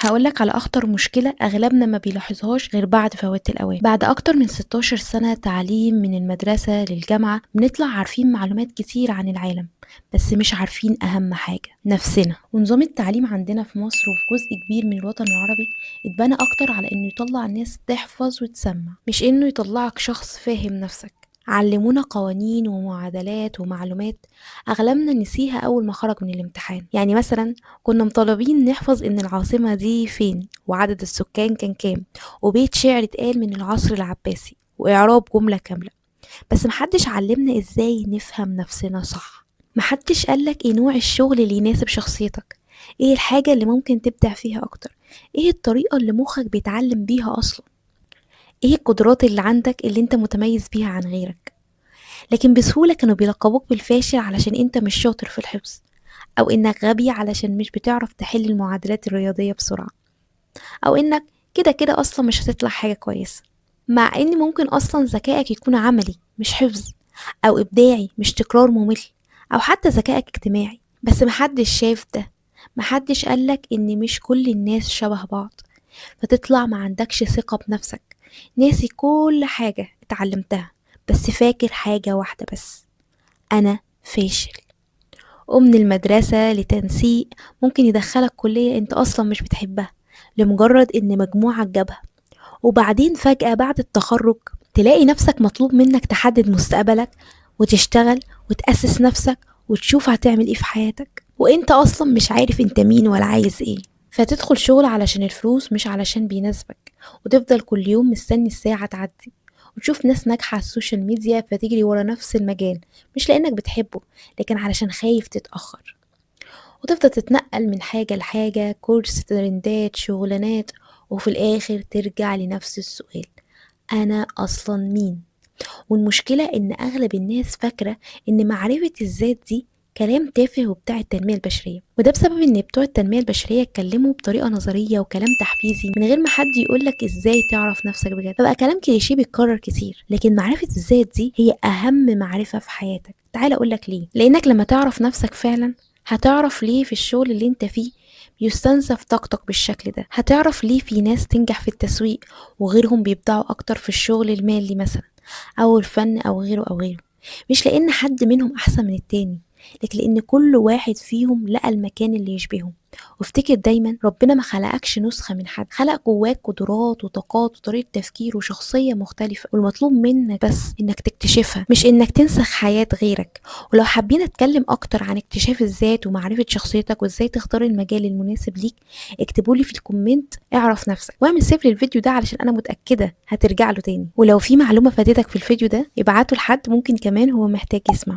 هقولك على أخطر مشكلة أغلبنا ما بيلاحظهاش غير بعد فوات الأوان. بعد أكتر من 16 سنة تعليم من المدرسة للجامعة بنطلع عارفين معلومات كتير عن العالم، بس مش عارفين أهم حاجة نفسنا. ونظام التعليم عندنا في مصر وفي جزء كبير من الوطن العربي اتبنى أكتر على إنه يطلع الناس تحفظ وتسمع، مش إنه يطلعك شخص فاهم نفسك. علمونا قوانين ومعادلات ومعلومات أغلبنا نسيها أول ما خرج من الامتحان. يعني مثلا كنا مطالبين نحفظ إن العاصمة دي فين، وعدد السكان كان كام، وبيت شعر اتقال من العصر العباسي، وإعراب جملة كاملة. بس محدش علمنا إزاي نفهم نفسنا صح. محدش قالك إيه نوع الشغل اللي يناسب شخصيتك، إيه الحاجة اللي ممكن تبدع فيها أكتر، إيه الطريقة اللي مخك بيتعلم بيها أصلا، إيه القدرات اللي عندك اللي أنت متميز بيها عن غيرك. لكن بسهولة كانوا بيلقبوك بالفاشل علشان أنت مش شاطر في الحفظ، أو إنك غبي علشان مش بتعرف تحل المعادلات الرياضية بسرعة، أو إنك كده كده أصلا مش هتطلع حاجة كويسة. مع إن ممكن أصلا ذكائك يكون عملي مش حفظ، أو إبداعي مش تكرار ممل، أو حتى ذكائك اجتماعي. بس محدش شاف ده، محدش قالك إن مش كل الناس شبه بعض، فتطلع ما عندكش ثقة بنفسك، ناسي كل حاجة اتعلمتها، بس فاكر حاجة واحدة بس: أنا فاشل. ومن المدرسة لتنسيق ممكن يدخلك كلية انت اصلا مش بتحبها لمجرد ان مجموعك جابها، وبعدين فجأة بعد التخرج تلاقي نفسك مطلوب منك تحدد مستقبلك وتشتغل وتأسس نفسك وتشوف هتعمل ايه في حياتك، وانت اصلا مش عارف انت مين ولا عايز ايه. فتدخل شغل علشان الفلوس مش علشان بيناسبك، وتفضل كل يوم مستني الساعة تعدي، وتشوف ناس ناجحة على السوشيال ميديا فتجري ورا نفس المجال، مش لأنك بتحبه لكن علشان خايف تتأخر. وتفضل تتنقل من حاجة لحاجة، كورس، ترندات، شغلانات، وفي الآخر ترجع لنفس السؤال: أنا أصلا مين؟ والمشكلة إن أغلب الناس فاكرة إن معرفة الذات دي كلام تافه وبتاع التنمية البشرية، وده بسبب إن بتوع التنمية البشرية اتكلموا بطريقة نظرية وكلام تحفيزي من غير ما حد يقولك إزاي تعرف نفسك بجد، فبقى كلام كليشيه بيتكرر كتير. لكن معرفة الذات دي هي أهم معرفة في حياتك. تعال أقولك ليه. لأنك لما تعرف نفسك فعلا هتعرف ليه في الشغل اللي انت فيه بيستنزف طاقتك بالشكل ده، هتعرف ليه في ناس تنجح في التسويق وغيرهم بيبدعوا أكتر في الشغل المالي مثلا، أو الفن أو غيره أو غيره. مش لأن حد منهم أحسن من التاني، لكن لأن كل واحد فيهم لقى المكان اللي يشبهه. وافتكر دايما ربنا ما خلقكش نسخة من حد، خلق جواك قدرات وطاقات وطريقة تفكير وشخصية مختلفة، والمطلوب منك بس إنك تكتشفها مش إنك تنسخ حياة غيرك. ولو حابين أتكلم أكتر عن اكتشاف الذات ومعرفة شخصيتك وإزاي تختار المجال المناسب ليك، اكتبولي في الكومنت اعرف نفسك، واعمل سيف للفيديو ده علشان أنا متأكدة هترجع له تاني. ولو في معلومة فاتتك في الفيديو ده ابعته لحد ممكن كمان هو محتاج يسمع.